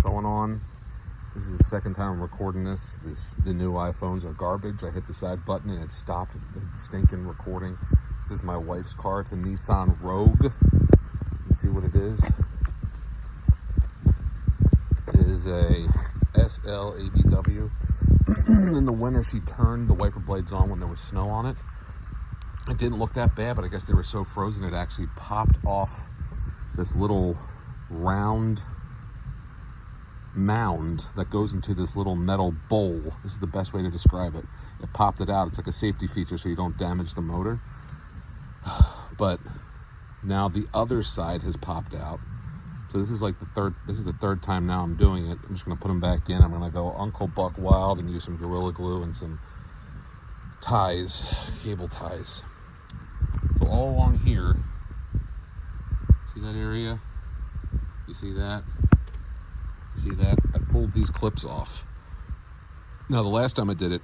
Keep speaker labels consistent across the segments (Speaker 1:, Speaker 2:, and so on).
Speaker 1: going on. This is the second time I'm recording this. The new iPhones are garbage. I hit the side button and it stopped the stinking recording. This is my wife's car. It's a Nissan Rogue. Let's see what it is. It is a SL ABW. In the winter, she turned the wiper blades on when there was snow on it. It didn't look that bad, but I guess they were so frozen it actually popped off this little round mound that goes into this little metal bowl. This is the best way to describe it. It popped it out. It's like a safety feature so you don't damage the motor. But now the other side has popped out. So this is the third time now I'm doing it. I'm just gonna put them back in. I'm gonna go Uncle Buck Wild and use some Gorilla Glue and some ties, cable ties. So all along here, see that area? You see that? You see that? I pulled these clips off. Now the last time I did it,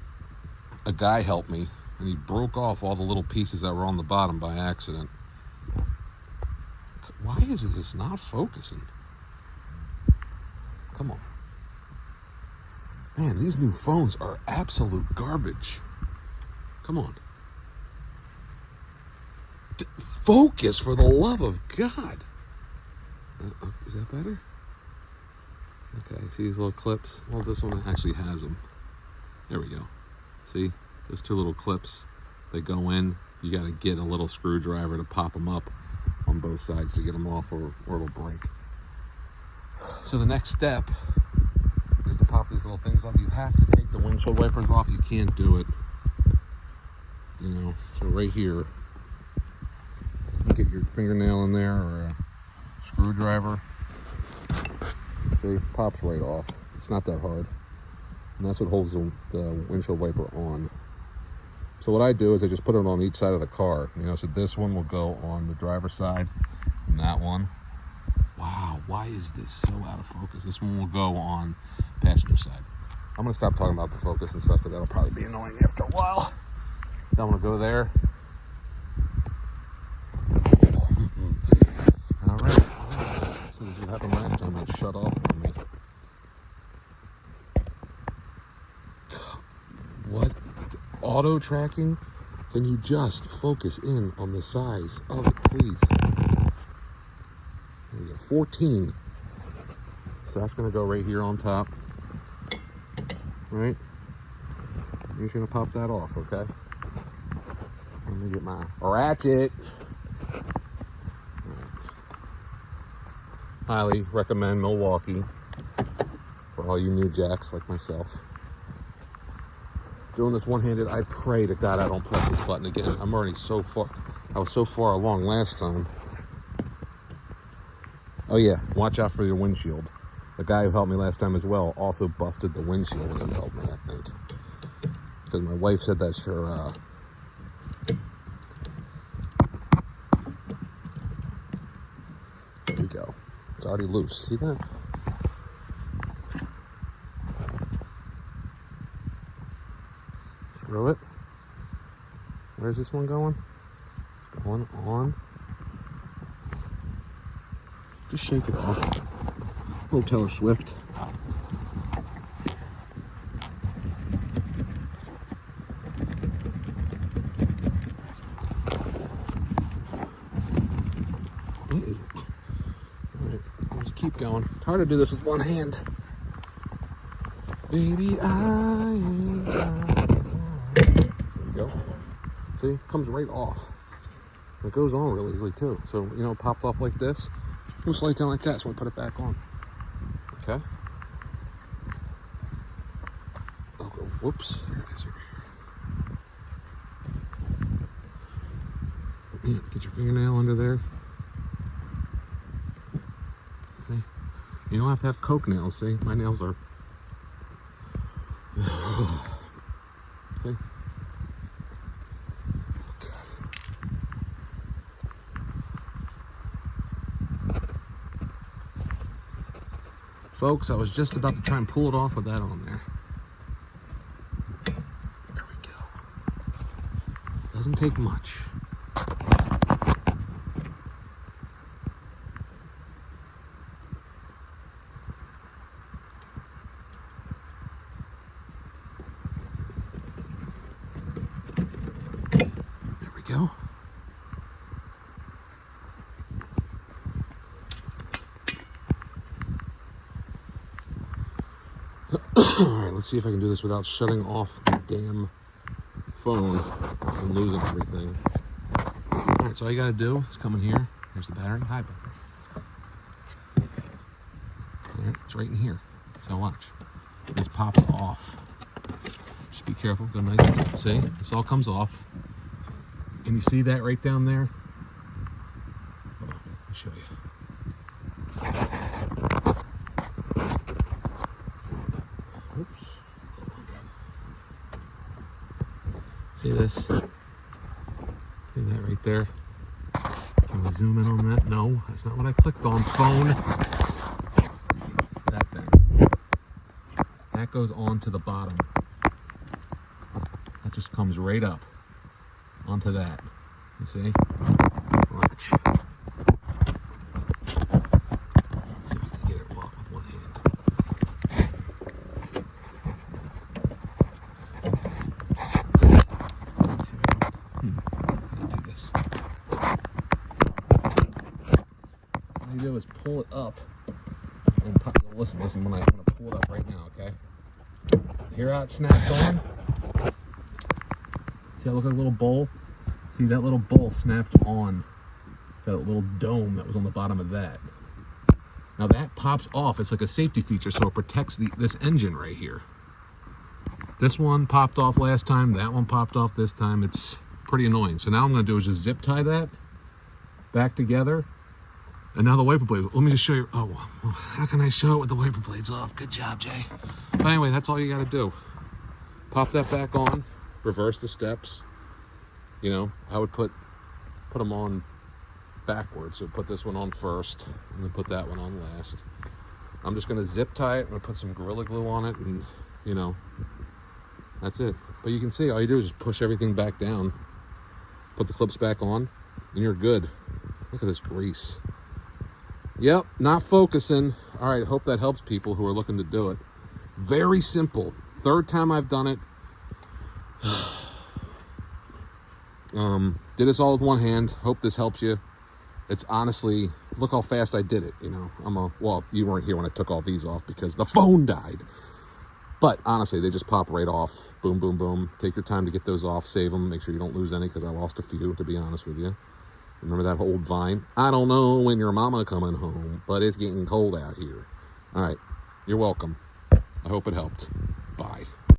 Speaker 1: a guy helped me and he broke off all the little pieces that were on the bottom by accident. Why is this not focusing? Come on. Man, these new phones are absolute garbage. Come on. Focus, for the love of God. Is that better? Okay, see these little clips? Well, this one actually has them. There we go. See? Those two little clips, they go in. You got to get a little screwdriver to pop them up on both sides to get them off or it'll break. So the next step is to pop these little things off. You have to take the windshield wipers off. You can't do it. You know, so right here, you get your fingernail in there or a screwdriver. See, pops right off. It's not that hard. And that's what holds the windshield wiper on. So what I do is I just put it on each side of the car. You know, so this one will go on the driver's side and that one. Wow, why is this so out of focus? This one will go on passenger side. I'm gonna stop talking about the focus and stuff because that'll probably be annoying after a while. Then I'm gonna go there. All right. So this is what happened last time. It shut off on me. What? Auto tracking? Can you just focus in on the size of it, please? There we go. 14. So that's gonna go right here on top. Right? You're just gonna pop that off, okay? Let me get my ratchet. Highly recommend Milwaukee for all you new jacks like myself. Doing this one-handed, I pray to God I don't press this button again. I'm already so far. I was so far along last time. Oh yeah, watch out for your windshield. The guy who helped me last time as well also busted the windshield when he helped me, I think. Because my wife said that's her, there we go. It's already loose. See that? Screw it. Where's this one going? It's going on. Just shake it off. Little Taylor Swift. Keep going. It's hard to do this with one hand. Baby, I ain't got. There we go. See, it comes right off. It goes on really easily too. So, you know, it popped off like this. It'll slide down like that, so we put it back on. Okay. Okay. Whoops. There it is over here. Yeah, get your fingernail under there. See? You don't have to have Coke nails, see? My nails are... Okay. Folks, I was just about to try and pull it off with that on there. There we go. Doesn't take much. All right, let's see if I can do this without shutting off the damn phone and losing everything. All right, so all you gotta do is come in here. Here's the battery. Hi, battery. There, it's right in here. So watch. This pops off. Just be careful. Go nice. See, this all comes off. And you see that right down there? Hold on, let me show you. Oops. See this? See that right there? Can we zoom in on that? No, that's not what I clicked on. Phone. That thing. That goes on to the bottom. That just comes right up onto that. You see? Watch. See if I can get it with one hand. See if I can. How do I do this? All you do is pull it up and pop. Listen. When I pull it up right now, okay? Hear how it snapped on? See how it looked like a little bowl? See, that little bowl snapped on that little dome that was on the bottom of that. Now that pops off. It's like a safety feature, so it protects this engine right here. This one popped off last time. That one popped off this time. It's pretty annoying. So now I'm going to do is just zip tie that back together. And now the wiper blade. Let me just show you. Oh, well, how can I show it with the wiper blades off? Good job, Jay. But anyway, that's all you got to do. Pop that back on. Reverse the steps. You know, I would put them on backwards. So put this one on first, and then put that one on last. I'm just going to zip tie it. I'm going to put some Gorilla Glue on it, and, you know, that's it. But you can see, all you do is just push everything back down, put the clips back on, and you're good. Look at this grease. Yep, not focusing. All right, hope that helps people who are looking to do it. Very simple. Third time I've done it. Did this all with one hand. Hope this helps you. It's honestly, look how fast I did it, you know. Well, you weren't here when I took all these off because the phone died. But honestly, they just pop right off. Boom, boom, boom. Take your time to get those off. Save them. Make sure you don't lose any because I lost a few, to be honest with you. Remember that old Vine? I don't know when your mama coming home, but it's getting cold out here. All right. You're welcome. I hope it helped. Bye.